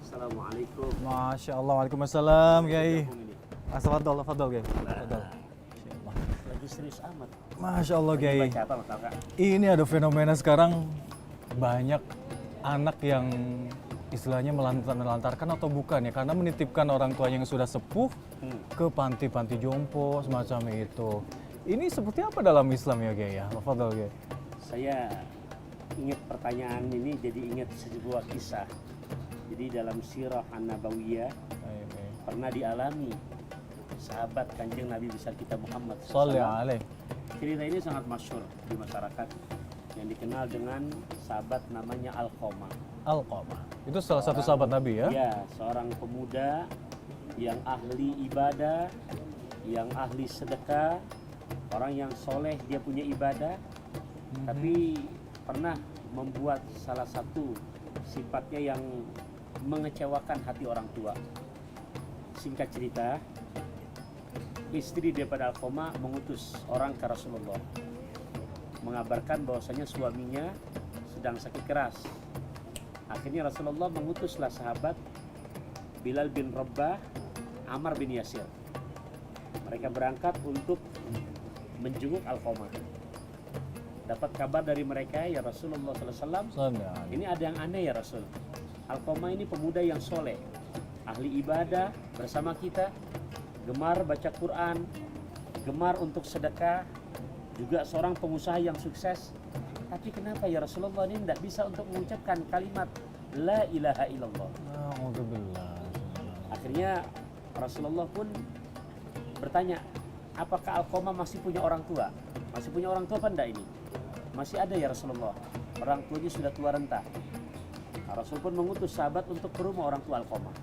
Assalamualaikum. Masya Allah, waalaikumsalam, Kiai. Fadol, Kiai. Fadol. Lagi serius amat. Masya Allah, Kiai. Baca apa Mas Kakak? Ini ada fenomena sekarang banyak anak yang istilahnya melantarkan atau bukan ya, karena menitipkan orang tuanya yang sudah sepuh ke panti-panti jompo semacam itu. Ini seperti apa dalam Islam ya, Kiai ya? Fadol, Kiai. Saya ingat pertanyaan ini jadi ingat sebuah kisah. Jadi dalam sirah An-Nabawiyah pernah dialami sahabat Kanjeng Nabi besar kita Muhammad Shallallahu SAW. alaihi. Cerita ini sangat masyhur di masyarakat yang dikenal dengan sahabat namanya Alqamah. Alqamah. Itu salah satu sahabat Nabi ya? Ya, seorang pemuda yang ahli ibadah, yang ahli sedekah, orang yang soleh, dia punya ibadah, tapi pernah membuat salah satu sifatnya yang mengecewakan hati orang tua. Singkat cerita, istri daripada Alqamah mengutus orang ke Rasulullah mengabarkan bahwasanya suaminya sedang sakit keras. Akhirnya Rasulullah mengutuslah sahabat Bilal bin Rabah, Ammar bin Yasir. Mereka berangkat untuk menjenguk Alqamah. Dapat kabar dari mereka, ya Rasulullah SAW, ini ada yang aneh ya Rasul. Alqamah ini pemuda yang soleh, ahli ibadah bersama kita, gemar baca Quran, gemar untuk sedekah, juga seorang pengusaha yang sukses. Tapi kenapa ya Rasulullah ini tidak bisa untuk mengucapkan kalimat La ilaha illallah? Akhirnya Rasulullah pun bertanya, apakah Alqamah masih punya orang tua? Masih punya orang tua apa enggak ini? Masih ada ya Rasulullah, orang tuanya sudah tua renta. Nah, Rasul pun mengutus sahabat untuk ke rumah orang tua Alqamah,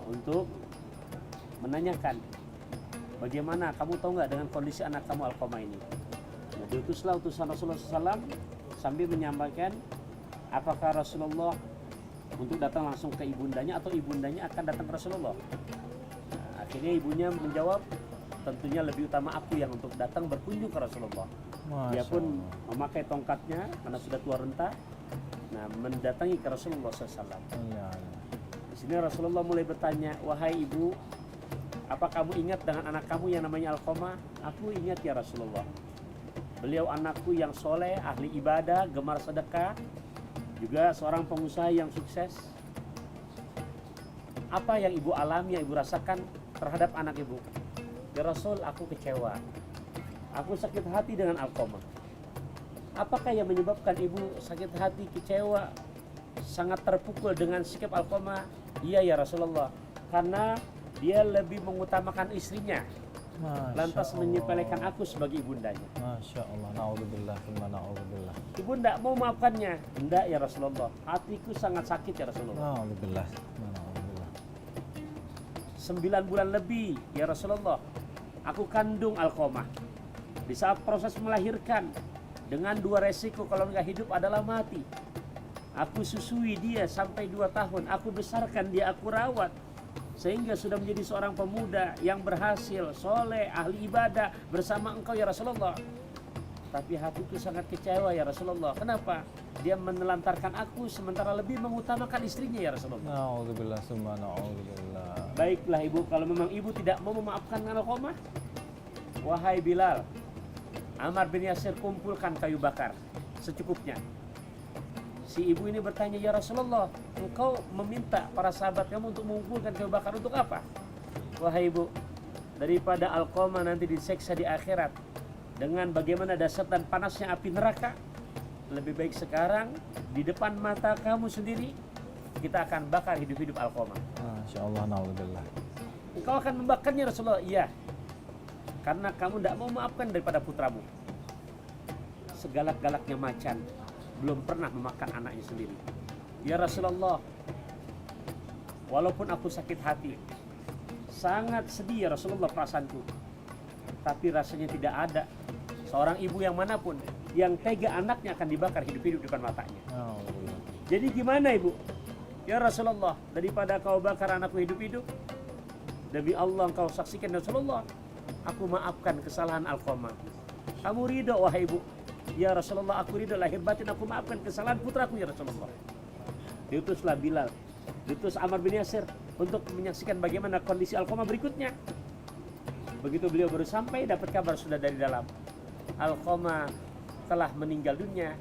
untuk menanyakan, bagaimana, kamu tahu nggak dengan kondisi anak kamu Alqamah ini? Nah, diutuslah utusan Rasulullah SAW sambil menyampaikan apakah Rasulullah untuk datang langsung ke ibundanya atau ibundanya akan datang ke Rasulullah. Nah, akhirnya ibunya menjawab, tentunya lebih utama aku yang untuk datang berkunjung ke Rasulullah. Dia pun memakai tongkatnya karena sudah tua renta, nah mendatangi ke Rasulullah SAW. Di sini Rasulullah mulai bertanya, wahai ibu, apa kamu ingat dengan anak kamu yang namanya Alqamah? Aku ingat ya Rasulullah. Beliau anakku yang soleh, ahli ibadah, gemar sedekah, juga seorang pengusaha yang sukses. Apa yang ibu alami, yang ibu rasakan terhadap anak ibu? Ya Rasul, aku kecewa. Aku sakit hati dengan Alqamah. Apakah yang menyebabkan ibu sakit hati, kecewa, sangat terpukul dengan sikap Alqamah? Iya ya Rasulullah, karena dia lebih mengutamakan istrinya, lantas menyepelekan aku sebagai ibundanya. Masya Allah, na'udzubillah, na'udzubillah. Ibu tidak mau maafkannya. Tidak ya Rasulullah, hatiku sangat sakit ya Rasulullah. Na'udzubillah, na'udzubillah. 9 bulan lebih ya Rasulullah, aku kandung Alqamah. Di saat proses melahirkan, dengan 2 resiko, kalau nggak hidup adalah mati. Aku susui dia sampai 2 tahun, aku besarkan dia, aku rawat, sehingga sudah menjadi seorang pemuda yang berhasil, soleh, ahli ibadah bersama engkau ya Rasulullah. Tapi hatiku sangat kecewa ya Rasulullah. Kenapa? Dia menelantarkan aku sementara lebih mengutamakan istrinya ya Rasulullah. Na'udzubillah, summa na'udzubillah. Baiklah ibu, kalau memang ibu tidak mau memaafkan Alqamah, wahai Bilal, Ammar bin Yasir, kumpulkan kayu bakar secukupnya. Si ibu ini bertanya, ya Rasulullah, engkau meminta para sahabat kamu untuk mengumpulkan kayu bakar untuk apa? Wahai ibu, daripada Alqamah nanti diseksa di akhirat dengan bagaimana dahsyat dan panasnya api neraka, lebih baik sekarang di depan mata kamu sendiri kita akan bakar hidup-hidup Alqamah. Masya Allah, na'udzubillah. Engkau akan membakarnya Rasulullah? Iya, karena kamu tidak mau maafkan daripada putramu. Segalak-galaknya macan belum pernah memakan anaknya sendiri. Ya Rasulullah, walaupun aku sakit hati, sangat sedih ya Rasulullah perasaanku, tapi rasanya tidak ada seorang ibu yang manapun yang tega anaknya akan dibakar hidup-hidup depan matanya. Jadi gimana ibu? Ya Rasulullah, daripada kau bakar anakku hidup-hidup, demi Allah engkau saksikan Rasulullah, aku maafkan kesalahan Alqamah. Kamu ridho wahai ibu, Ya Rasulullah, aku ridho lahir batin, aku maafkan kesalahan putraku ya Rasulullah. Diutuslah Bilal, diutus Ammar bin Yasir untuk menyaksikan bagaimana kondisi Alqamah berikutnya. Begitu beliau baru sampai, dapat kabar sudah dari dalam, Alqamah telah meninggal dunia,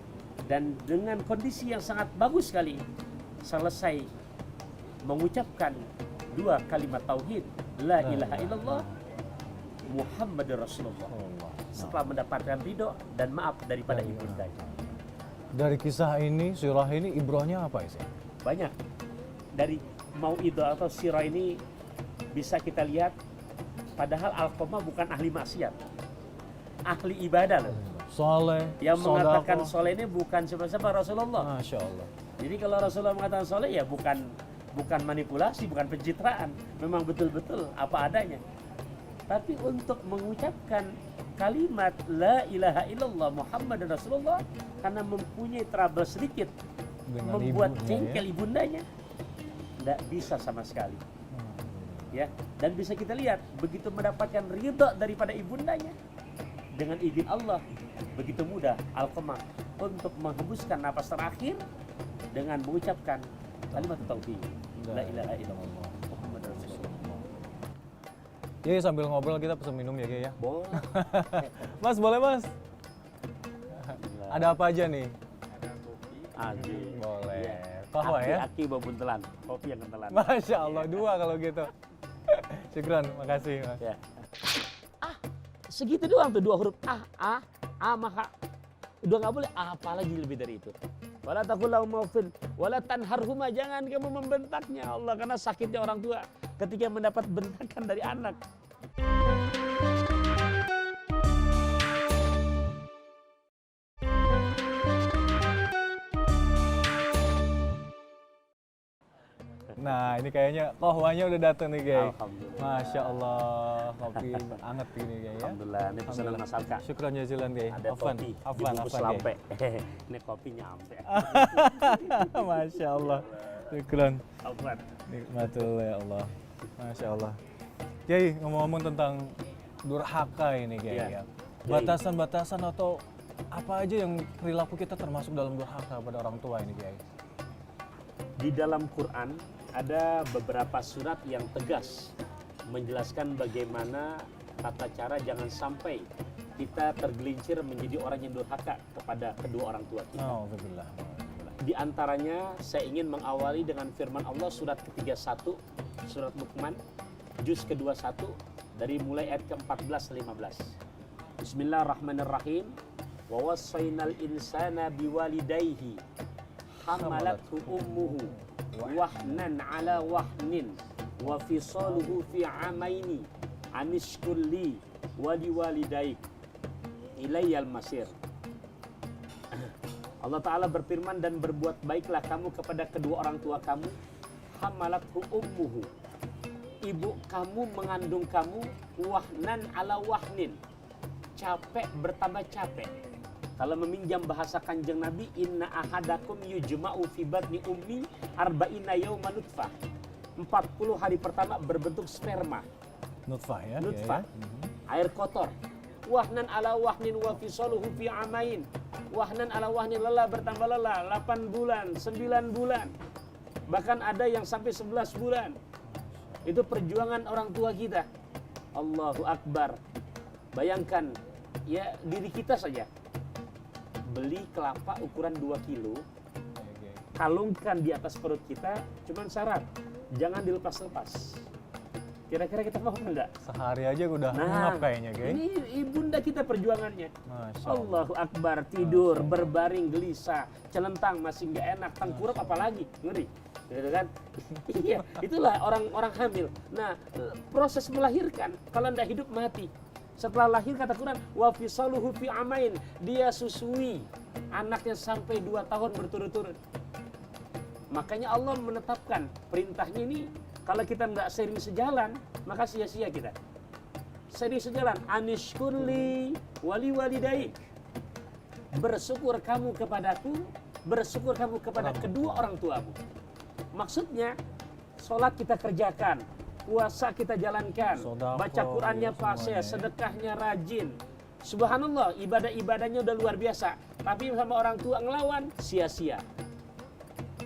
dan dengan kondisi yang sangat bagus sekali selesai mengucapkan 2 kalimat tauhid, la ilaha illallah Muhammadur Rasulullah, setelah mendapatkan ridho dan maaf daripada ibundanya. Dari kisah ini, surah ini, ibrahnya apa ya? Banyak. Dari Mau'idah atau sirah ini bisa kita lihat, padahal Alqamah bukan ahli maksiat, ahli ibadah loh. Soleh, Yang mengatakan sodaqah. soleh ini bukan siapa-siapa, Rasulullah. Masya Allah. Jadi kalau Rasulullah mengatakan soleh, ya bukan manipulasi, bukan pencitraan, memang betul-betul apa adanya. Tapi untuk mengucapkan kalimat la ilaha illallah Muhammad Rasulullah, karena mempunyai trouble sedikit Dengan membuat ibunya, jengkel ibundanya, tidak bisa sama sekali. Ya, dan bisa kita lihat begitu mendapatkan ridha daripada ibundanya, dengan izin Allah begitu mudah Alqamah untuk menghembuskan napas terakhir dengan mengucapkan kalimat tauhid la ilaha illallah Muhammad Rasulullah. Jadi sambil ngobrol kita pesen minum ya, Kiai ya. Boleh. Mas, boleh Mas? Ada apa aja nih? Aji. Boleh. Iya. Kahwa ya? Aki bau buntelan, kopi yang kentelan. Masya Allah, 2 kalau gitu. Syukran, makasih Mas. Ya. Segitu doang tuh 2 huruf maka udah nggak boleh apalagi lebih dari itu. Wala taqul lahum uffin wala tanharhuma, jangan kamu membentaknya Allah, karena sakitnya orang tua ketika mendapat bentakan dari anak. Nah, ini kayaknya kohwanya udah datang nih, Kiai. Alhamdulillah. Masya Allah, kopi anget gini, Kiai ya. Alhamdulillah, ini pesanan Mas Alka. Syukran jazilan, Kiai. Ada topi dibungkus Kiai. lampe. Ini kopi nyampe. Masya Allah. Syukran. Afwan. Nikmatul ya Allah. Masya Allah. Kiai, ngomong-ngomong tentang durhaka ini, Kiai. Iya. Ya. Batasan-batasan atau apa aja yang perilaku kita termasuk dalam durhaka pada orang tua ini, Kiai? Di dalam Quran ada beberapa surat yang tegas menjelaskan bagaimana tata cara jangan sampai kita tergelincir menjadi orang yang durhaka kepada kedua orang tua kita. Alhamdulillah. Di antaranya saya ingin mengawali dengan firman Allah surat ke-31, surat Luqman, juz ke-21, dari mulai ayat ke-14-15. Bismillahirrahmanirrahim. Wa wassaynal insana biwalidayhi hamalathu ummuhu wahnan ala wahnin wa fisaluhu fi amaini anishkur li wa liwalidaik ilayyal masir. Allah Ta'ala berfirman, dan berbuat baiklah kamu kepada kedua orang tua kamu, hamalathu ummuhu, ibu kamu mengandung kamu, wahnan ala wahnin, capek bertambah capek. Kalau meminjam bahasa Kanjeng Nabi, inna ahadakum yujma'u fi batni ummi arba'ina yawma nutfah. 40 hari pertama berbentuk sperma, Nutfah ya. nutfah, Kiai, ya. air kotor. Wahnan ala wahnin wa fisaluhu fi amain. Wahnan ala wahnin, lelah bertambah lelah, 8 bulan, 9 bulan. Bahkan ada yang sampai 11 bulan. Itu perjuangan orang tua kita. Allahu Akbar. Bayangkan, ya diri kita saja. Beli kelapa ukuran 2 kilo, Kiai. kalungkan di atas perut kita, cuman syarat, jangan dilepas-lepas. Kira-kira kita mau enggak? Sehari aja udah ngap kayaknya, Kiai. Ini ibunda kita perjuangannya. Masya Allah. Allahu Akbar, tidur, berbaring, gelisah, celentang, masih nggak enak, tengkurap apalagi, ngeri, gitu kan? Iya, itulah orang-orang hamil. Nah, proses melahirkan, kalau anda hidup mati. Setelah lahir, kata Quran, wa fisaluhu fi amain, dia susui anaknya sampai 2 tahun berturut-turut. Makanya Allah menetapkan perintahnya ini, kalau kita nggak sering sejalan, maka sia-sia kita. Sering sejalan, anishkurli wali walidaik. Bersyukur kamu kepadaku, bersyukur kamu kepada kedua orang tuamu. Maksudnya, sholat kita kerjakan, puasa kita jalankan, Sodaqah, baca Qurannya ya, fasih, semuanya. sedekahnya rajin, subhanallah, ibadah-ibadahnya udah luar biasa. Tapi sama orang tua ngelawan, sia-sia.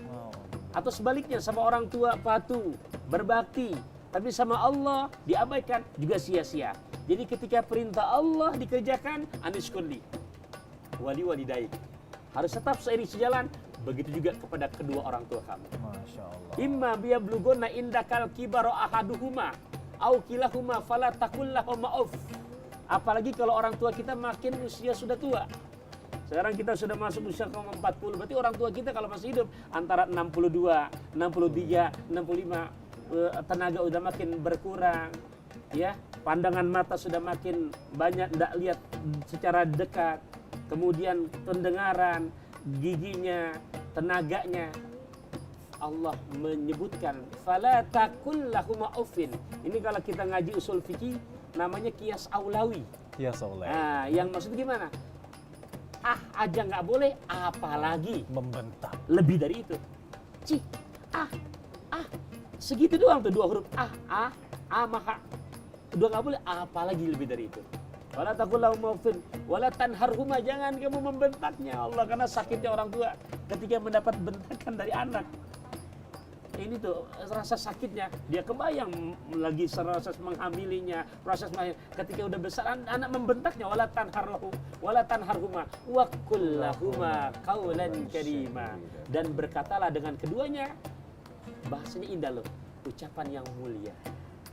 Wow. Atau sebaliknya, sama orang tua patuh, berbakti. Tapi sama Allah diabaikan, juga sia-sia. Jadi ketika perintah Allah dikerjakan, anis kulli wali walidaik, harus tetap seiring sejalan. Begitu juga kepada kedua orang tua kamu. Masya Allah. Imma biyabluguna indakal kibaro ahaduhuma au kilahuma fala taqul lahum ma'uf. Apalagi kalau orang tua kita makin usia sudah tua. Sekarang kita sudah masuk usia ke 40, berarti orang tua kita kalau masih hidup antara 62, 63, 65, tenaga udah makin berkurang, ya. Pandangan mata sudah makin banyak tidak lihat secara dekat. Kemudian pendengaran, giginya, tenaganya. Allah menyebutkan fala taqul lahum uffin. Ini kalau kita ngaji usul fikih namanya qiyas aulawi. Ya Allah. Nah, yang maksud gimana? Ah aja nggak boleh, apalagi Membentak. lebih dari itu. Cih, segitu doang tuh dua huruf maka kedua nggak boleh, apalagi lebih dari itu. Wala taqul lahum uffin wala tanharhuma, jangan kamu membentaknya Allah, karena sakitnya orang tua ketika mendapat bentakan dari anak. Ini tuh rasa sakitnya, dia kebayang lagi proses menghamilinya, proses ketika udah besar anak membentaknya. Wala tanharhuma wa qul lahuma qaulan karima, dan berkatalah dengan keduanya, bahasanya indah loh, ucapan yang mulia.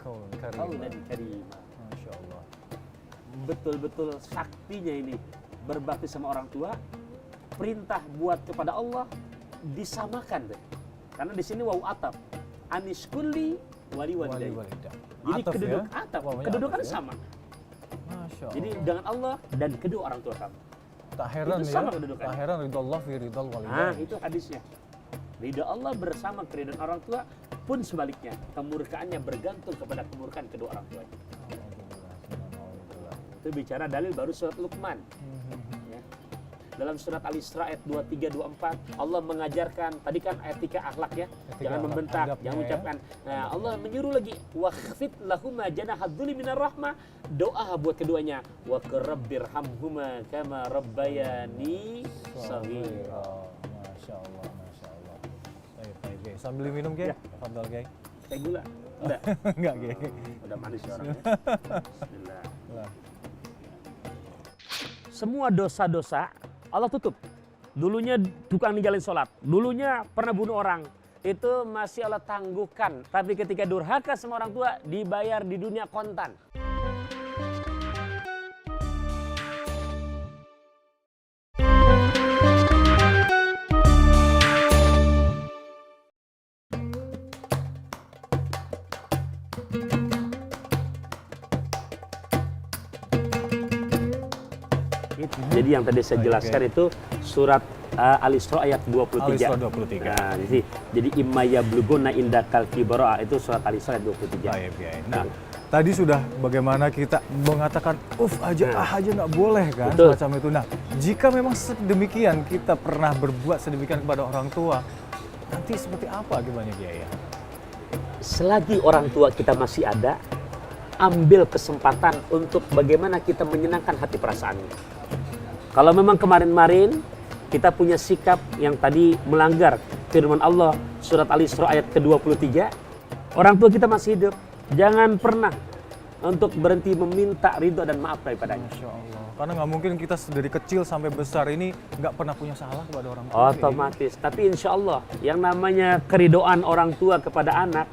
Qaulan karima. Masya Allah. Betul-betul saktinya ini berbakti sama orang tua. Perintah buat kepada Allah disamakan deh. Karena di sini waw atap, anis kulli wali walidaik. Jadi Ataf keduduk ya? atap, Wawanya kedudukan ataf ya? sama. Masya Allah. Jadi dengan Allah dan kedua orang tua kamu. tak heran itu ya. sama kedudukannya. Tak heran ridho Allah fi ridhal Nah, walidain. itu hadisnya. Ridha Allah bersama keridhaan orang tua, pun sebaliknya, kemurkaannya bergantung kepada kemurkaan kedua orang tua. Itu bicara dalil baru surat Luqman. Ya. Dalam surat Al-Isra ayat 23-24, Allah mengajarkan, tadi kan etika akhlak ya, jangan membentak, jangan mengucapkan. Nah, Allah menyuruh lagi, wakhfid lahuma janahadzuli minar rahmah, doa buat keduanya, wa rabbirhamhuma kama rabbayani shaghira. Masya Allah, Masya Allah. Baik, Gay. Sambil minum, Gay? Ya. Fadal, Gay. Teh gula? Udah. Enggak, Gay. Udah manis ya orangnya. Bismillah. Lah. Semua dosa-dosa Allah tutup. Dulunya tukang ninggalin sholat, dulunya pernah bunuh orang, itu masih Allah tangguhkan. Tapi ketika durhaka sama orang tua, dibayar di dunia kontan. Jadi yang tadi saya jelaskan itu surat Al-Isra ayat 23. Al-Isra 23. Nah, jadi imma yabluguna indakal kibara, itu surat Al-Isra ayat 23. Baik, Gay. Nah, tadi sudah bagaimana kita mengatakan aja, aja nggak boleh kan, Betul. semacam itu. Nah, jika memang sedemikian kita pernah berbuat sedemikian kepada orang tua, nanti seperti apa gimana Gay ya? Selagi orang tua kita masih ada, ambil kesempatan untuk bagaimana kita menyenangkan hati perasaannya. Kalau memang kemarin-kemarin kita punya sikap yang tadi melanggar firman Allah surat Al-Isra ayat ke-23, orang tua kita masih hidup, jangan pernah untuk berhenti meminta ridho dan maaf daripadanya. Masya Allah. Karena nggak mungkin kita dari kecil sampai besar ini nggak pernah punya salah kepada orang tua. Otomatis. Tapi insya Allah yang namanya keridoan orang tua kepada anak,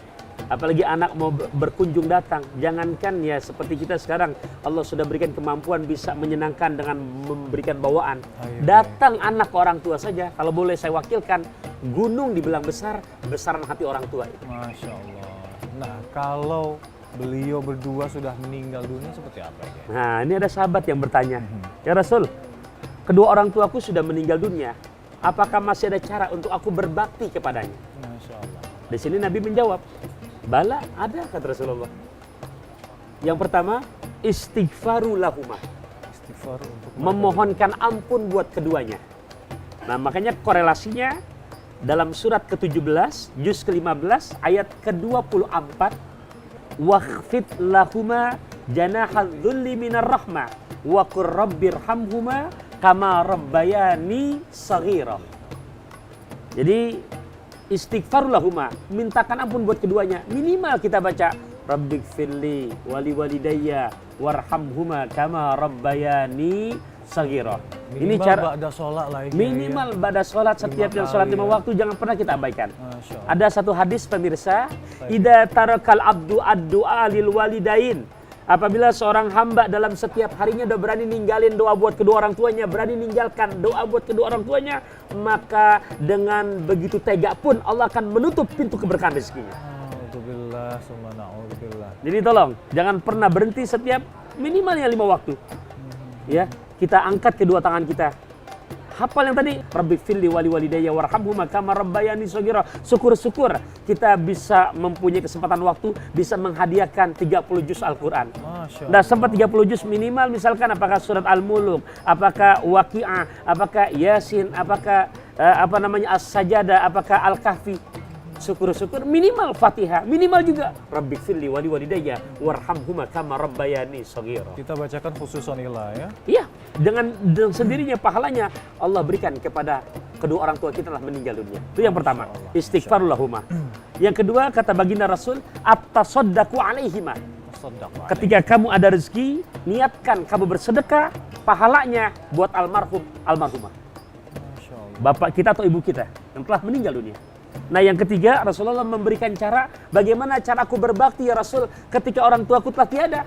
apalagi anak mau berkunjung datang, jangankan ya seperti kita sekarang, Allah sudah berikan kemampuan bisa menyenangkan dengan memberikan bawaan. Datang anak ke orang tua saja, kalau boleh saya wakilkan, gunung dibilang besar, besaran hati orang tua itu. Masya Allah. Nah, kalau beliau berdua sudah meninggal dunia seperti apa ya? Nah, ini ada sahabat yang bertanya, ya Rasul, kedua orang tuaku sudah meninggal dunia, apakah masih ada cara untuk aku berbakti kepadanya? Masya Allah. Di sini Nabi menjawab, bala, ada, kata Rasulullah. Yang pertama, istighfaru lahumah, Istighfar untuk memohonkan ampun buat keduanya. Nah, makanya korelasinya dalam surat ke-17, juz ke-15, ayat ke-24, wakhfid lahuma janahal dhulli minar rahmah, wa qur rabbirhamhuma kama rabbayani shaghira. Jadi istighfar lahuma, mintakan ampun buat keduanya. Minimal kita baca rabbighfirli wali walidayya warhamhuma kama rabbayani shaghira. Ini cara ba'da sholat lah. minimal ba'da sholat, setiap yang sholat 5 waktu jangan pernah kita abaikan. Ada satu hadis pemirsa, idza tarakal abdu ad-du'a lil walidain. Apabila seorang hamba dalam setiap harinya udah berani ninggalin doa buat kedua orang tuanya, berani ninggalkan doa buat kedua orang tuanya, maka dengan begitu tega pun Allah akan menutup pintu keberkahan rezekinya. Alhamdulillah, summa na'udzubillah. Jadi tolong, jangan pernah berhenti setiap minimalnya 5 waktu. Ya, kita angkat kedua tangan kita. Hafal yang tadi, rabbighfirli wali walidayya warhamhuma kama rabbayani shaghira. Syukur-syukur kita bisa mempunyai kesempatan waktu bisa menghadiahkan 30 juz Al-Qur'an. Nah, sempat 30 juz minimal, misalkan apakah surat Al-Mulk, apakah Waqi'ah, apakah Yasin, apakah As-Sajadah, apakah Al-Kahfi. Syukur-syukur minimal Fatihah, minimal juga rabbighfirli wali walidayya warhamhuma kama rabbayani shaghira. Kita bacakan khususanillah ya. Iya, dengan sendirinya pahalanya Allah berikan kepada kedua orang tua kita telah meninggal dunia. Itu yang pertama, istighfar lahuma. Yang kedua, kata baginda Rasul, at-tasaddaqu alaihima. Ketika kamu ada rezeki, niatkan kamu bersedekah, pahalanya buat almarhum, almarhumah. Bapak kita atau ibu kita yang telah meninggal dunia. Nah, yang ketiga, Rasulullah memberikan cara bagaimana cara aku berbakti ya Rasul ketika orang tuaku telah tiada.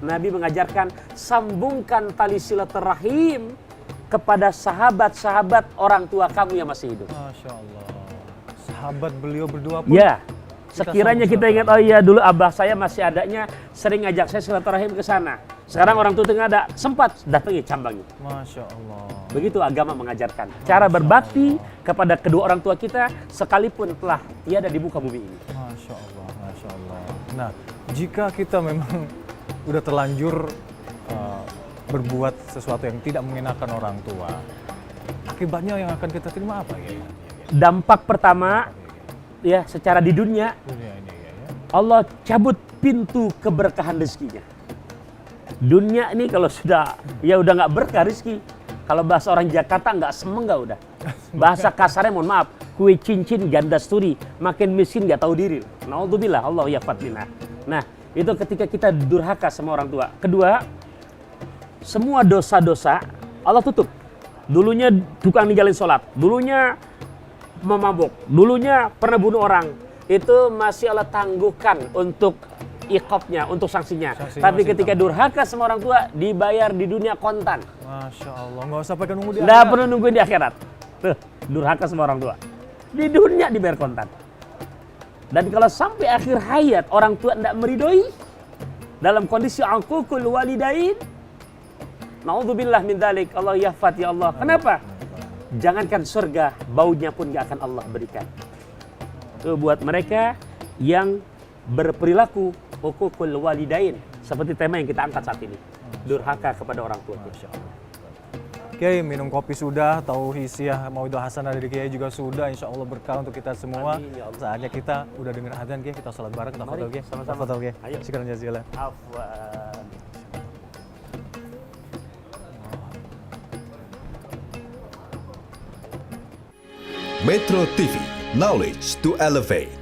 Nabi mengajarkan, sambungkan tali silaturahim kepada sahabat-sahabat orang tua kamu yang masih hidup. Masya Allah. Sahabat beliau berdua pun. Ya, sekiranya kita ingat, oh iya dulu abah saya masih adanya, sering ngajak saya silaturahim ke sana. Sekarang orang tua tengah ada, sempat datangi cambangi. Masya Allah. Begitu agama mengajarkan. Cara berbakti kepada kedua orang tua kita sekalipun telah tiada di muka bumi ini. Masya Allah, Masya Allah. Nah, jika kita memang udah terlanjur berbuat sesuatu yang tidak mengenakan orang tua, akibatnya yang akan kita terima apa ya? Dampak pertama, ya secara di dunia, Ini ya. Allah cabut pintu keberkahan rezekinya. Dunia ini kalau sudah, ya udah nggak berkah rezeki. Kalau bahasa orang Jakarta nggak semenggak udah. Bahasa kasarnya mohon maaf, kue cincin ganda sturi, makin miskin nggak tahu diri. Naudzubillah, Allah ya fatina. Nah, itu ketika kita durhaka sama orang tua. Kedua, semua dosa-dosa Allah tutup. Dulunya tukang ninggalin sholat, dulunya memabuk, dulunya pernah bunuh orang. Itu masih Allah tangguhkan untuk iqabnya, untuk sanksinya. Tapi ketika durhaka sama orang tua, dibayar di dunia kontan. Masya Allah, nggak usah pakai nunggu di Nggak perlu nungguin di akhirat. Tuh, durhaka sama orang tua. Di dunia dibayar kontan. Dan kalau sampai akhir hayat orang tua tidak meridoi, dalam kondisi uququl walidain, naudzubillah min dzalik, Allah yahfad ya Allah. Kenapa? Jangankan surga, baunya pun nggak akan Allah berikan. Itu buat mereka yang berperilaku uququl walidain, seperti tema yang kita angkat saat ini, durhaka kepada orang tua. Kiai, minum kopi sudah, tahu hisiah mauidhah hasanah dari Kiai juga sudah, insya Allah berkah untuk kita semua. Amin, ya Allah. Saatnya kita udah dengar adzan Kiai, kita sholat bareng, tafadhol Kiai. Sama-sama. Tafadhol Kiai. Ayo. Syukran jazilan. Afwan. Metro TV, knowledge to elevate.